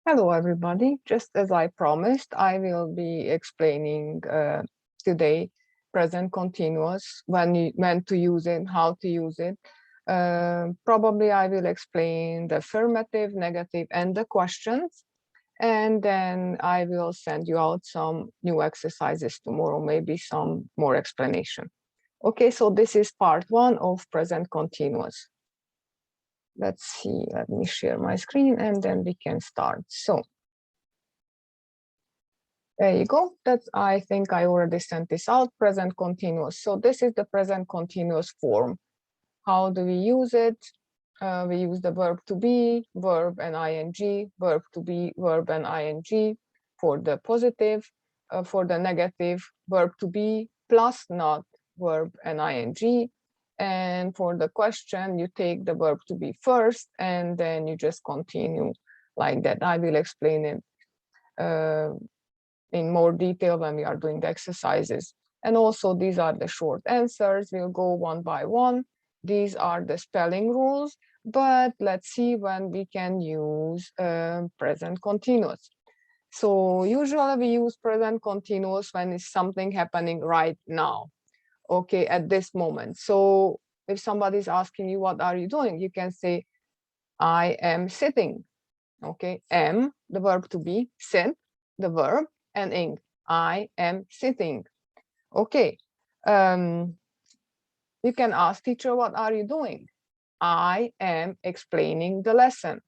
Hello, everybody. Just as I promised, I will be explaining today present continuous, when to use it, how to use it. Probably I will explain the affirmative, negative, and the questions. And then I will send you out some new exercises tomorrow, maybe some more explanation. Okay, so this is part 1 of present continuous. Let's see, let me share my screen and then we can start. So there you go. That's, I think I already sent this out, present continuous. So this is the present continuous form. How do we use it? We use the verb to be, verb and ing, verb to be, verb and ing for the positive. For the negative, verb to be plus not, verb and ing. And for the question, you take the verb to be first, and then you just continue like that. I will explain it in more detail when we are doing the exercises. And also these are the short answers. We'll go one by one. These are the spelling rules, but let's see when we can use present continuous. So usually we use present continuous when it's something happening right now, okay, at this moment. So if somebody's asking you, what are you doing? You can say, I am sitting, okay? Am, the verb to be, sit, the verb, and ing, I am sitting. Okay. You can ask teacher, what are you doing? I am explaining the lesson.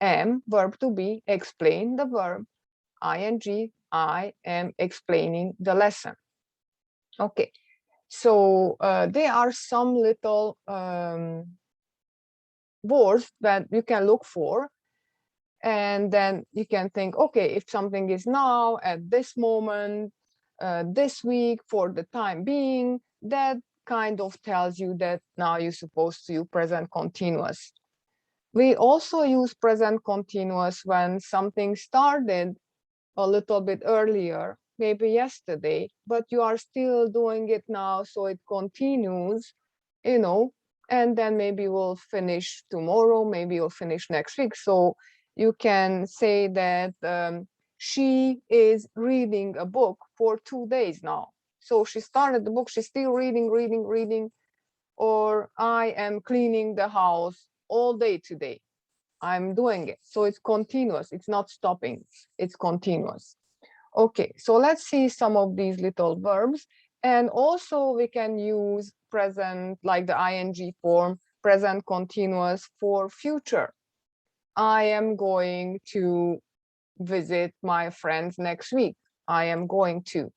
Am, verb to be, explain, the verb, ing, I am explaining the lesson. Okay. So there are some little words that you can look for. And then you can think, okay, if something is now, at this moment, this week, for the time being, that kind of tells you that now you're supposed to use present continuous. We also use present continuous when something started a little bit earlier, maybe yesterday, but you are still doing it now, so it continues, you know, and then maybe we'll finish tomorrow, maybe you'll finish next week. So you can say that she is reading a book for 2 days now. So she started the book, she's still reading, or I am cleaning the house all day today. I'm doing it. So it's continuous, it's not stopping, it's continuous. Okay, so let's see some of these little verbs. And also we can use present, like the ing form, present continuous for future. I am going to visit my friends next week. I am going to.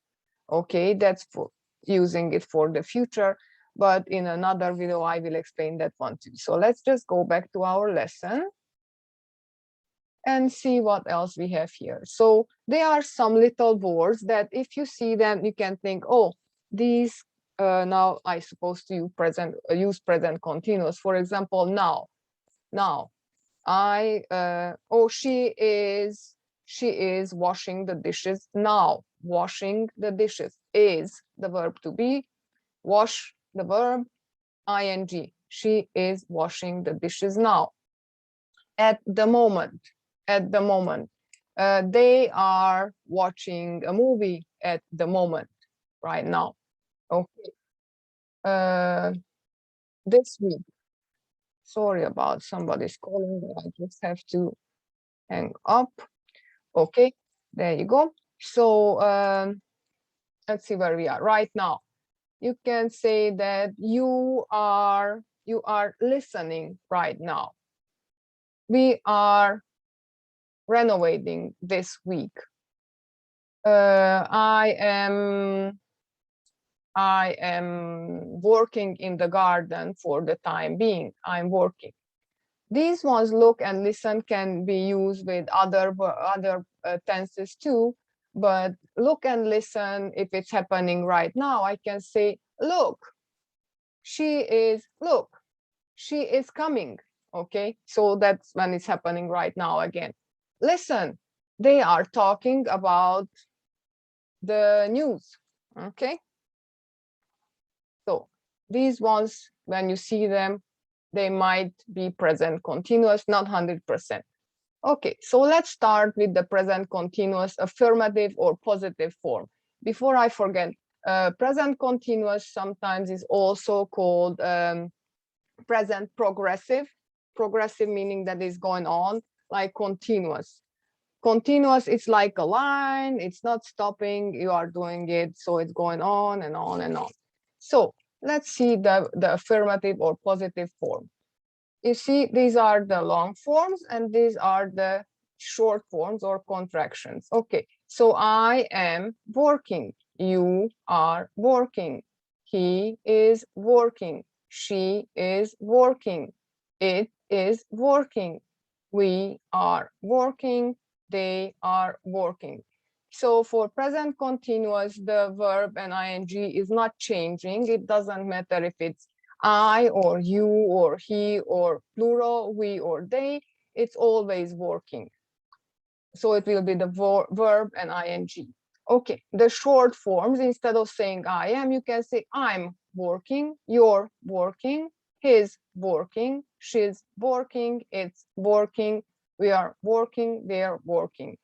Okay, that's for using it for the future. But in another video, I will explain that one too. So let's just go back to our lesson and see what else we have here. So there are some little words that if you see them, you can think, oh, these now I supposed to use present continuous. For example, now, she is washing the dishes now. Washing the dishes is the verb to be, wash the verb, ing. She is washing the dishes now. At the moment, they are watching a movie at the moment, right now. Okay. This week, sorry about somebody's calling, but I just have to hang up. Okay, there you go. So let's see where we are right now. You can say that you are listening right now. We are renovating this week. I am working in the garden for the time being. I'm working. These ones, look and listen, can be used with other tenses too. But look and listen, if it's happening right now, I can say, look, she is coming. Okay, so that's when it's happening right now again. Listen, they are talking about the news. Okay, so these ones, when you see them, they might be present continuous, not 100%. Okay, so let's start with the present continuous affirmative or positive form. Before I forget, present continuous sometimes is also called present progressive. Progressive meaning that is going on, like continuous. Continuous, it's like a line, it's not stopping, you are doing it, so it's going on and on and on. So let's see the affirmative or positive form. You see, these are the long forms and these are the short forms or contractions. Okay, so I am working, you are working, he is working, she is working, it is working, we are working, they are working. So for present continuous, the verb and ing is not changing. It doesn't matter if it's I or you or he or plural, we or they, it's always working. So it will be the verb and ing. Okay, the short forms, instead of saying I am, you can say I'm working, you're working, he's working, she's working, it's working, we are working, they're working.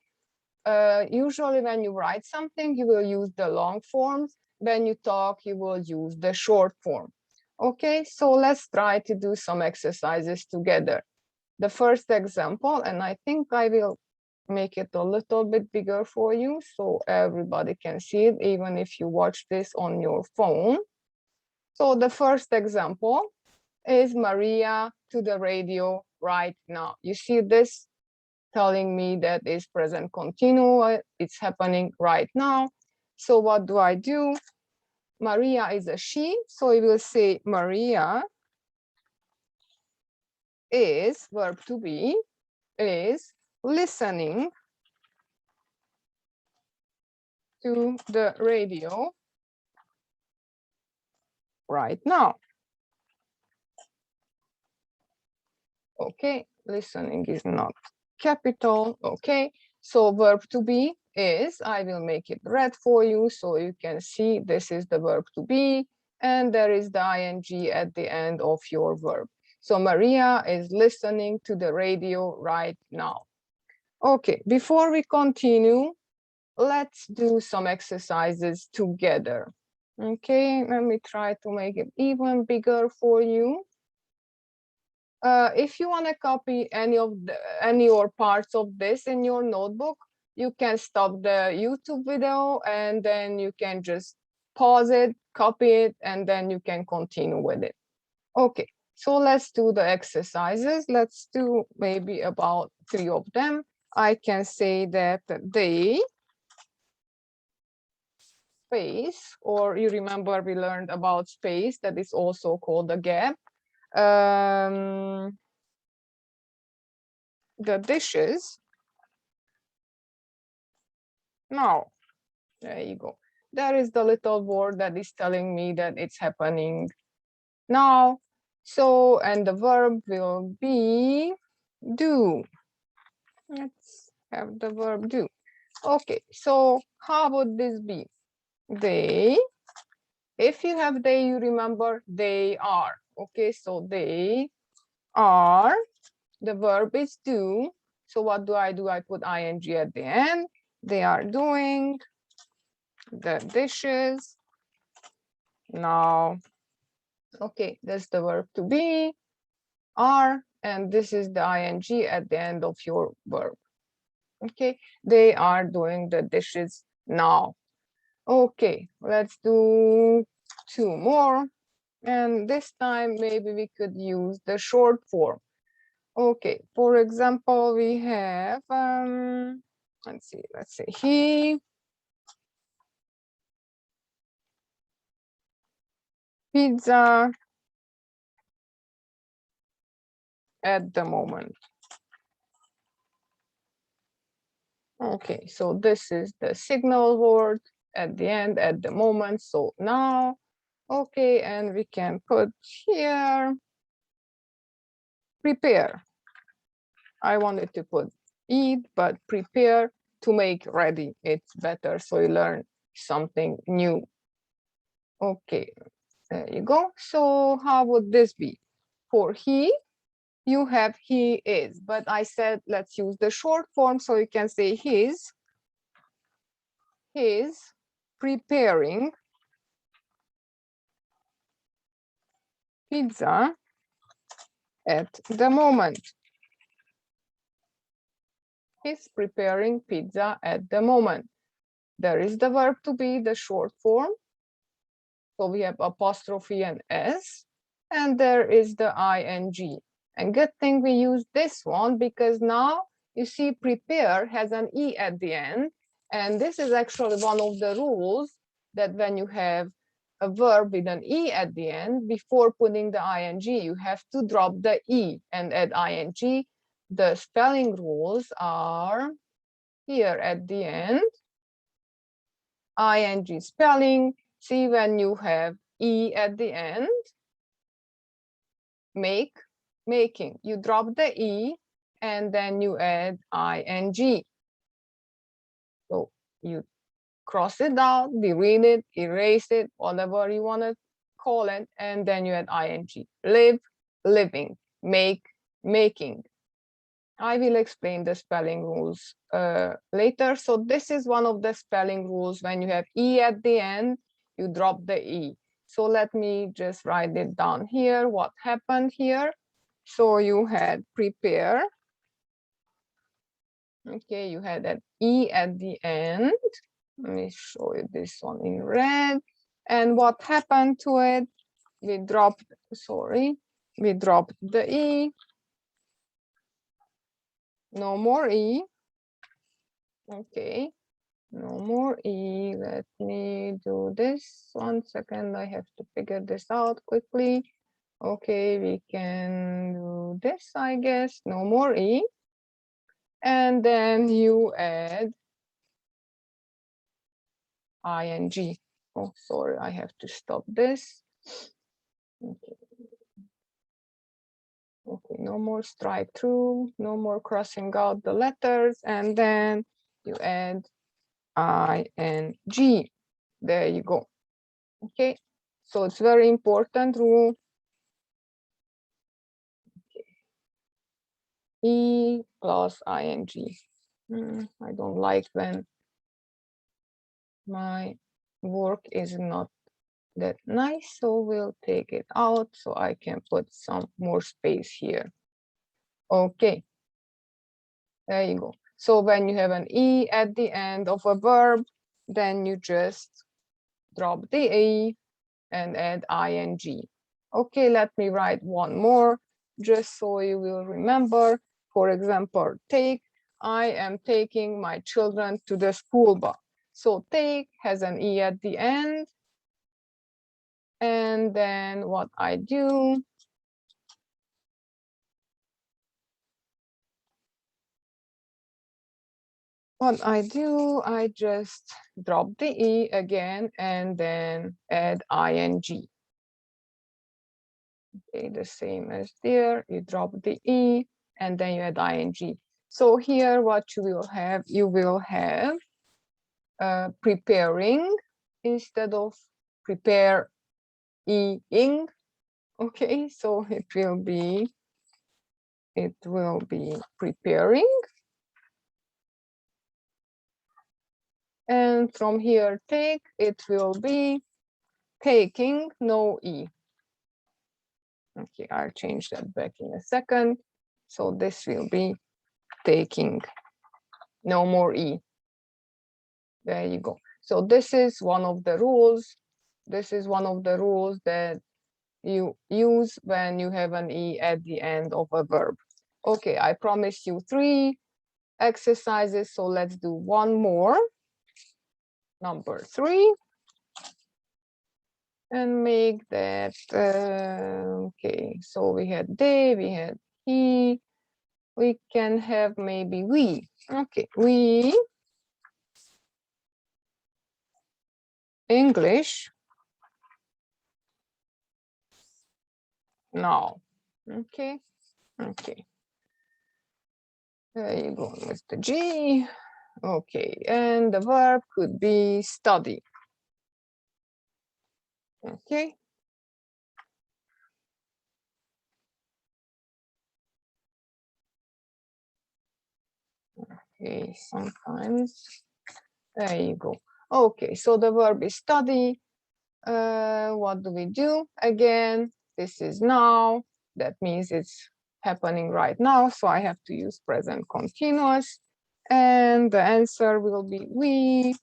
Usually when you write something, you will use the long forms. When you talk, you will use the short form. Okay, so let's try to do some exercises together. The first example, and I think I will make it a little bit bigger for you so everybody can see it, even if you watch this on your phone. So the first example is Maria to the radio right now. You see this telling me that is present continuous, it's happening right now. So what do? Maria is a she, so we will say Maria is, verb to be, is listening to the radio right now. Okay, listening is not capital. Okay, so verb to be is, I will make it red for you so you can see this is the verb to be, and there is the ing at the end of your verb. So Maria is listening to the radio right now. Okay, before we continue, let's do some exercises together. Okay, let me try to make it even bigger for you. If you want to copy any or parts of this in your notebook, you can stop the YouTube video and then you can just pause it, copy it, and then you can continue with it. Okay, so let's do the exercises. Let's do maybe about 3 of them. I can say that they space, or you remember we learned about space, that is also called a gap. The dishes. Now, there you go. There is the little word that is telling me that it's happening now. So, and the verb will be do. Let's have the verb do. Okay, so how would this be? They, if you have they, you remember they are. Okay, so they are, the verb is do. So what do? I put ing at the end. They are doing the dishes now. Okay, that's the verb to be, are, and this is the ing at the end of your verb. Okay, they are doing the dishes now. Okay, let's do 2 more. And this time maybe we could use the short form. Okay, for example, we have, let's say he pizza at the moment. Okay, so this is the signal word at the end, at the moment, so now. Okay, and we can put here prepare. I wanted to put eat, but prepare, to make ready. It's better, so you learn something new. Okay, there you go. So how would this be? For he, you have he is, but I said let's use the short form, so you can say he's preparing pizza at the moment. He's preparing pizza at the moment. There is the verb to be, the short form. So we have apostrophe and s, and there is the ing. And good thing we use this one, because now you see prepare has an e at the end. And this is actually one of the rules, that when you have a verb with an e at the end, before putting the ing, you have to drop the e and add ing. The spelling rules are here at the end. Ing spelling. See, when you have e at the end, making, you drop the e and then you add ing. So you cross it out, delete it, erase it, whatever you want to call it, and then you add ing. Live, living, make, making. I will explain the spelling rules later. So this is one of the spelling rules. When you have e at the end, you drop the e. So let me just write it down here. What happened here? So you had prepare. Okay, you had that e at the end. Let me show you this one in red. And what happened to it? We dropped the e. No more e. Okay, no more e. Let me do this. 1 second, I have to figure this out quickly. Okay, we can do this, I guess. No more e. And then you add ing. Oh, sorry, I have to stop this. Okay. Okay, no more strike through, no more crossing out the letters, and then you add ing. There you go. Okay, so it's very important rule. Okay. E plus ing. I don't like when my work is not that nice, so we'll take it out so I can put some more space here. Okay, there you go. So when you have an e at the end of a verb, then you just drop the e and add ing. Okay, let me write one more just so you will remember. For example, take, I am taking my children to the school bus. So take has an e at the end. And then what I do, I just drop the e again and then add ing. Okay, the same as there, you drop the e and then you add ing. So here what you will have preparing instead of preparing. Okay, so it will be preparing. And from here, take, it will be taking, no e. Okay, I'll change that back in a second. So this will be taking, no more e. There you go. So this is one of the rules. This is one of the rules that you use when you have an e at the end of a verb. Okay, I promised you 3 exercises, so let's do one more. Number 3. And make that, okay, so we had they, we had he, we can have maybe we. Okay, we English now. Okay, okay. There you go, Mr. G. Okay, and the verb could be study. Okay. Okay, sometimes. There you go. Okay, so the verb is study. What do we do? Again, this is now. That means it's happening right now. So I have to use present continuous. And the answer will be we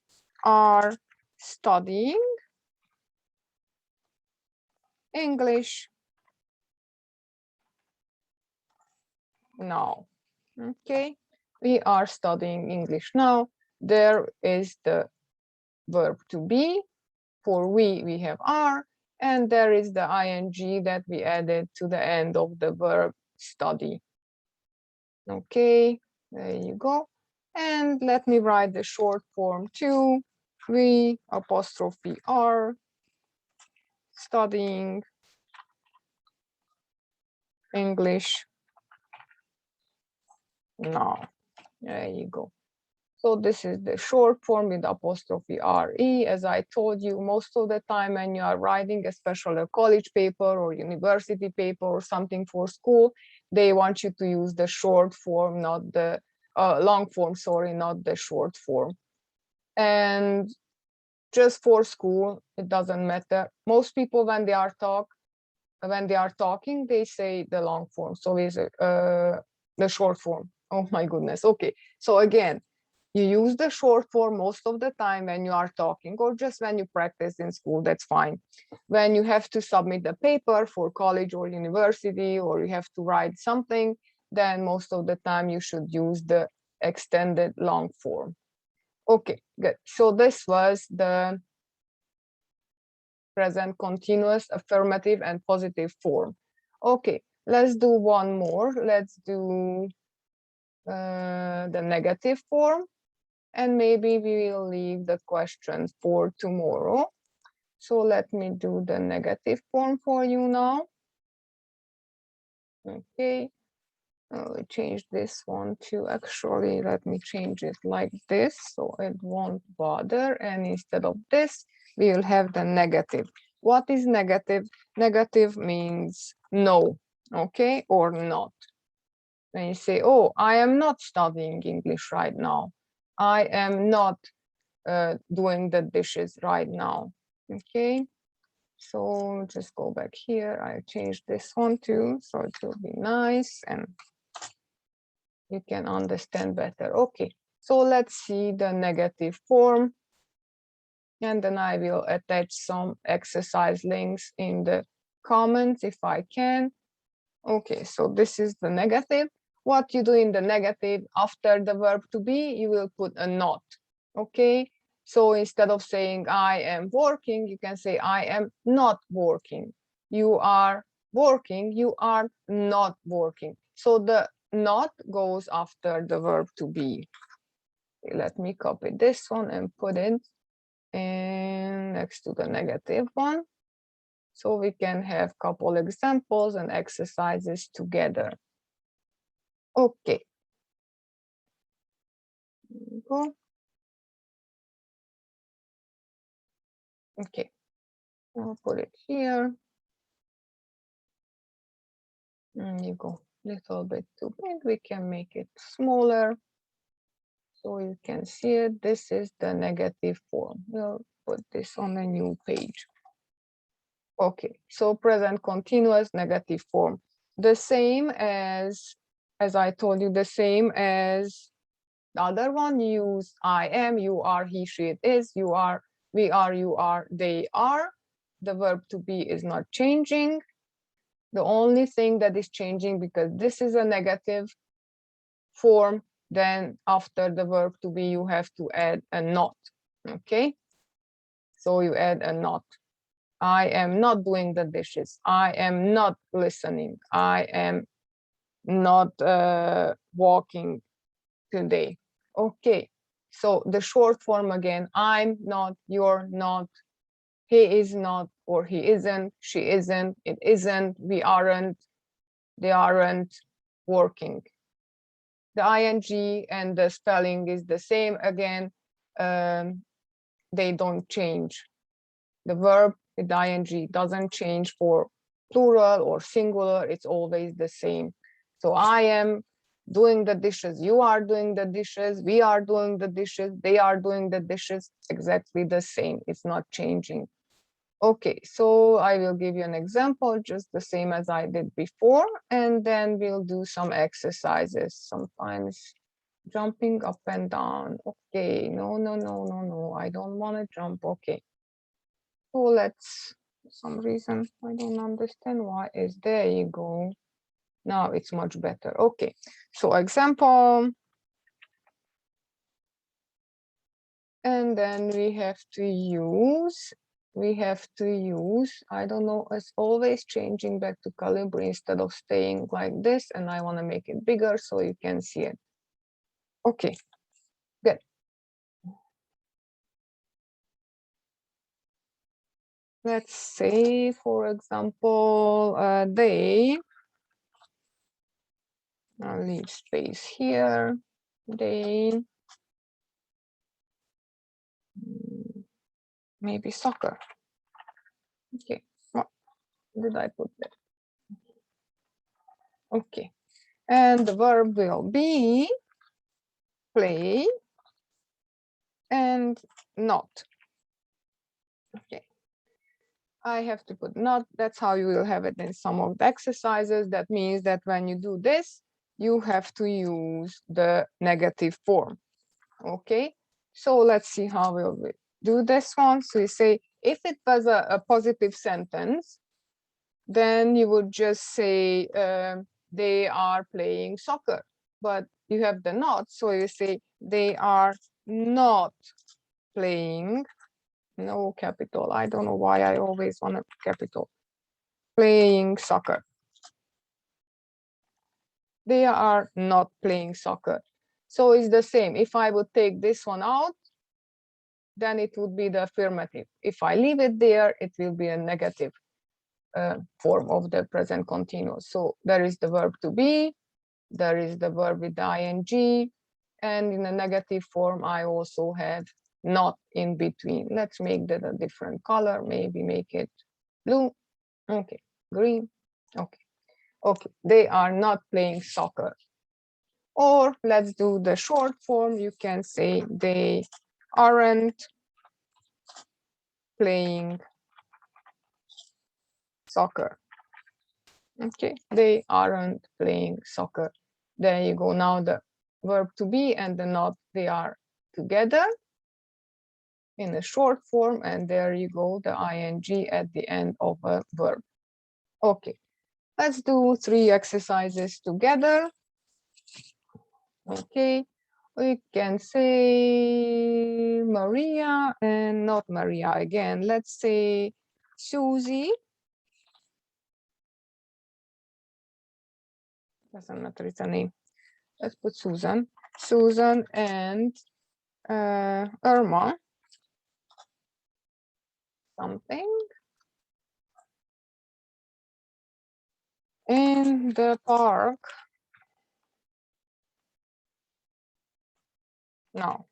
are studying English now. Okay, we are studying English now. There is the verb to be. For we have are, and there is the ing that we added to the end of the verb study. Okay, there you go. And let me write the short form too. We apostrophe are studying English now. There you go. So this is the short form with apostrophe RE. As I told you, most of the time when you are writing, especially a college paper or university paper or something for school, they want you to use the short form, not the long form, sorry, not the short form. And just for school, it doesn't matter. Most people, when they are talking, they say the long form. So is the short form. Oh my goodness. Okay. So again, you use the short form most of the time when you are talking, or just when you practice in school, that's fine. When you have to submit a paper for college or university, or you have to write something, then most of the time you should use the extended long form. Okay, good. So this was the present continuous, affirmative, and positive form. Okay, let's do one more. Let's do the negative form. And maybe we will leave the questions for tomorrow. So let me do the negative form for you now. Okay, we change this one to actually, let me change it like this so it won't bother. And instead of this, we will have the negative. What is negative? Negative means no, okay, or not. When you say, oh, I am not studying English right now. I am not doing the dishes right now. Okay, so just go back here. I changed this one too, so it will be nice and you can understand better. Okay, so let's see the negative form, and then I will attach some exercise links in the comments if I can. Okay, so this is the negative. What you do in the negative, after the verb to be, you will put a not. Okay, so instead of saying I am working, you can say I am not working. You are working, you are not working. So the not goes after the verb to be. Let me copy this one and put it in next to the negative one, so we can have a couple examples and exercises together. Okay. Go. Okay, I'll put it here. There you go. Little bit too big. We can make it smaller so you can see it. This is the negative form. We'll put this on a new page. Okay, so present continuous negative form. The same as I told you, the same as the other one. Use I am, you are, he, she, it is, you are, we are, you are, they are. The verb to be is not changing. The only thing that is changing, because this is a negative form, then after the verb to be, you have to add a not. Okay, so you add a not. I am not doing the dishes. I am not listening. I am not walking today. Okay, so the short form again, I'm not, you're not, he is not, or he isn't, she isn't, it isn't, we aren't, they aren't working. The ing and the spelling is the same again. They don't change. The verb with the ing doesn't change for plural or singular. It's always the same. So I am doing the dishes, you are doing the dishes, we are doing the dishes, they are doing the dishes, exactly the same. It's not changing. Okay, so I will give you an example, just the same as I did before, and then we'll do some exercises. Sometimes jumping up and down. Okay, no, I don't want to jump. Okay. So let's, for some reason, I don't understand why is there you go. Now it's much better. Okay, so example. And then we have to use, I don't know, it's always changing back to Calibri instead of staying like this, and I want to make it bigger so you can see it. Okay, good. Let's say, for example, they, I'll leave space here, they, maybe soccer. Okay, what did I put there? Okay, and the verb will be play and not. Okay, I have to put not. That's how you will have it in some of the exercises. That means that when you do this, you have to use the negative form. Okay, so let's see how we'll do this one. So you say, if it was a positive sentence, then you would just say they are playing soccer, but you have the not, so you say they are not playing, no capital, I don't know why I always want a capital, playing soccer. They are not playing soccer. So it's the same. If I would take this one out, then it would be the affirmative. If I leave it there, it will be a negative form of the present continuous. So there is the verb to be, there is the verb with the ing, and in a negative form, I also have not in between. Let's make that a different color, maybe make it blue. Okay, green. Okay, okay, they are not playing soccer. Or let's do the short form. You can say they aren't playing soccer. Okay, they aren't playing soccer. There you go. Now the verb to be and the not, they are together in a short form, and there you go, the ing at the end of a verb. Okay, let's do 3 exercises together. Okay, we can say Maria and not Maria again. Let's say Susie. Doesn't matter, it's a name. Let's put Susan. Susan and Irma. Something. In the park. No.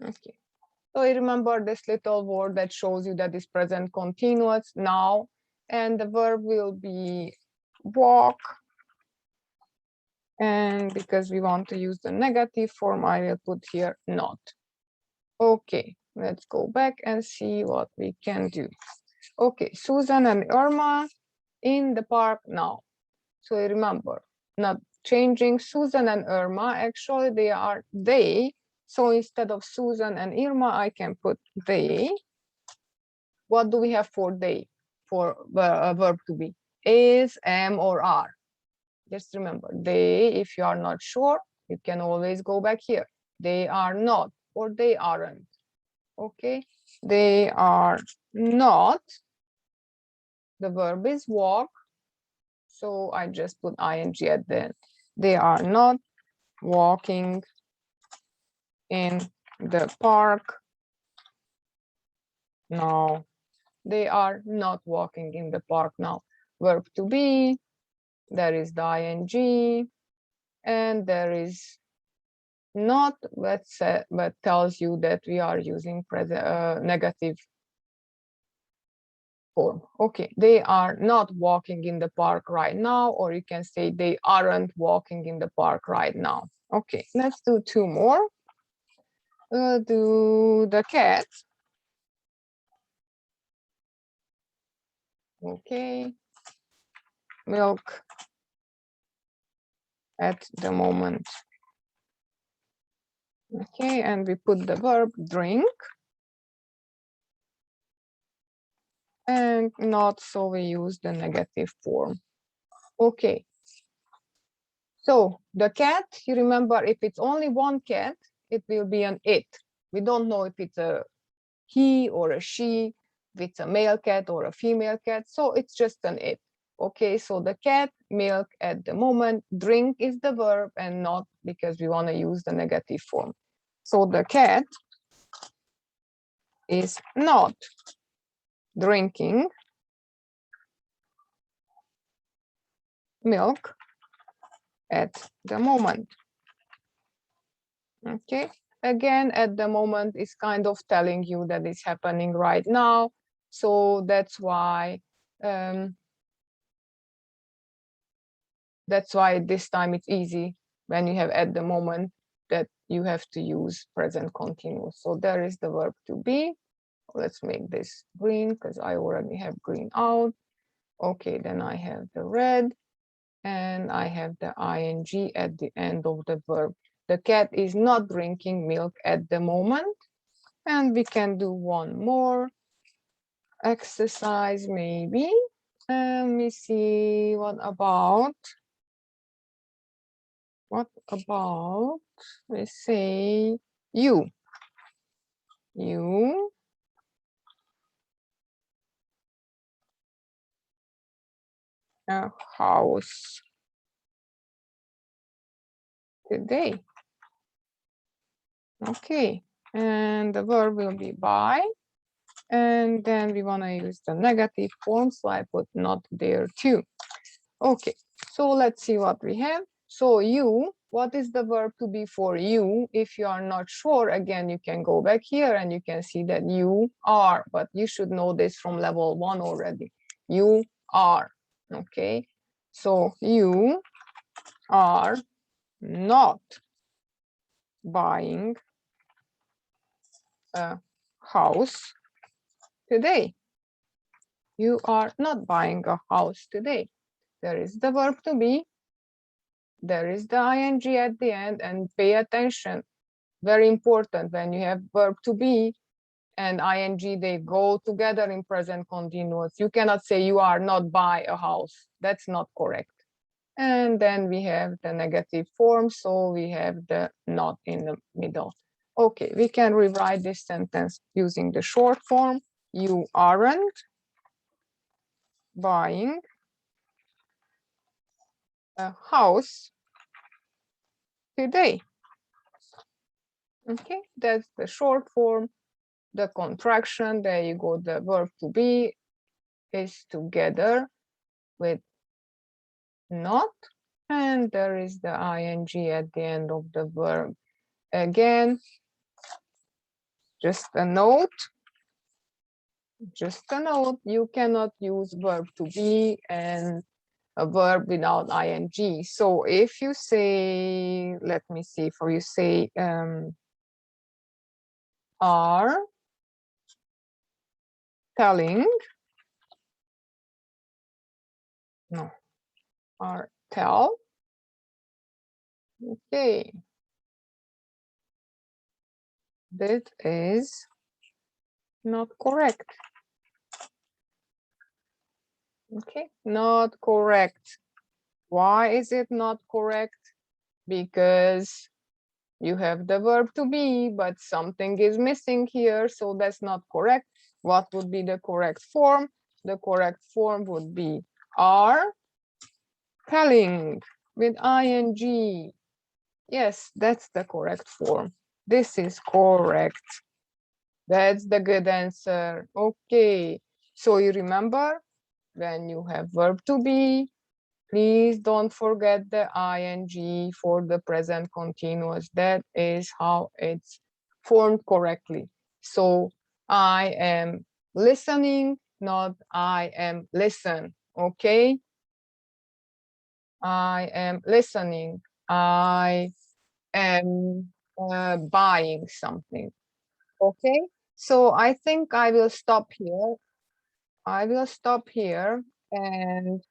Okay. So you remember this little word that shows you that is present continuous now, and the verb will be walk. And because we want to use the negative form, I will put here not. Okay, let's go back and see what we can do. Okay, Susan and Irma in the park now. So remember, not changing Susan and Irma, actually they are they. So instead of Susan and Irma, I can put they. What do we have for they? For a verb to be? Is, am, or are. Just remember, they, if you are not sure, you can always go back here. They are not, or they aren't. Okay, they are not. The verb is walk. So I just put ing at the end. They are not walking in the park. No, they are not walking in the park now. Verb to be, there is the ing, and there is not, let's say, but tells you that we are using negative form. Okay, they are not walking in the park right now, or you can say they aren't walking in the park right now. Okay, let's do two more. Do the cat. Okay, milk at the moment. Okay, and we put the verb drink. And not, so we use the negative form. Okay. So the cat, you remember, if it's only one cat, it will be an it. We don't know if it's a he or a she, if it's a male cat or a female cat, so it's just an it. Okay, so the cat, milk at the moment, drink is the verb and not, because we want to use the negative form. So the cat is not drinking milk at the moment. Okay, again, at the moment is kind of telling you that it's happening right now. So that's why this time it's easy when you have at the moment that you have to use present continuous. So there is the verb to be. Let's make this green because I already have green out. Okay, then I have the red and I have the ing at the end of the verb. The cat is not drinking milk at the moment. And we can do one more exercise maybe. Let me see, what about, we say you a house today. Okay, and the verb will be buy. And then we want to use the negative form, so I put not there too. Okay, so let's see what we have. So you, what is the verb to be for you? If you are not sure, again, you can go back here and you can see that you are, but you should know this from level 1 already. You are, okay? So you are not buying a house today. You are not buying a house today. There is the verb to be, there is the ing at the end, and pay attention. Very important, when you have verb to be and ing, they go together in present continuous. You cannot say you are not buy a house. That's not correct. And then we have the negative form, so we have the not in the middle. Okay, we can rewrite this sentence using the short form. You aren't buying a house today. Okay, that's the short form. The contraction, there you go, the verb to be is together with not, and there is the ing at the end of the verb. Again, just a note, you cannot use verb to be and a verb without ing. So if you say, let me see, for you say are telling, no, are tell, okay, that is not correct. Okay, not correct. Why is it not correct? Because you have the verb to be, but something is missing here, so that's not correct. What would be the correct form? The correct form would be are telling with ing. Yes, that's the correct form. This is correct. That's the good answer. Okay, so you remember when you have verb to be, please don't forget the ing for the present continuous. That is how it's formed correctly. So I am listening not I am listen. Okay, I am listening. I am buying something. Okay, so I think I will stop here. I will stop here. And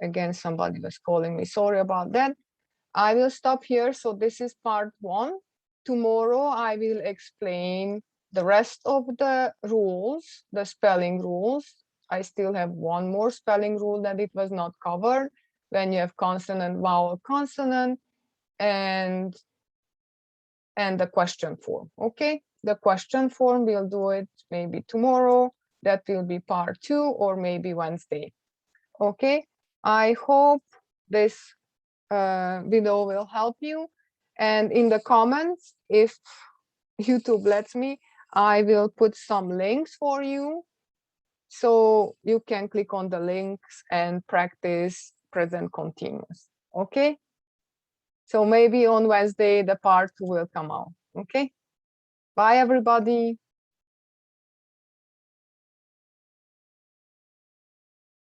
again, somebody was calling me. Sorry about that. I will stop here. So this is part 1. Tomorrow I will explain the rest of the rules, the spelling rules. I still have one more spelling rule that it was not covered, when you have consonant, vowel, consonant, and the question form. Okay, the question form, we'll do it maybe tomorrow. That will be part 2, or maybe Wednesday. Okay, I hope this video will help you. And in the comments, if YouTube lets me, I will put some links for you, so you can click on the links and practice present continuous. Okay, so maybe on Wednesday the part 2 will come out. Okay, bye everybody.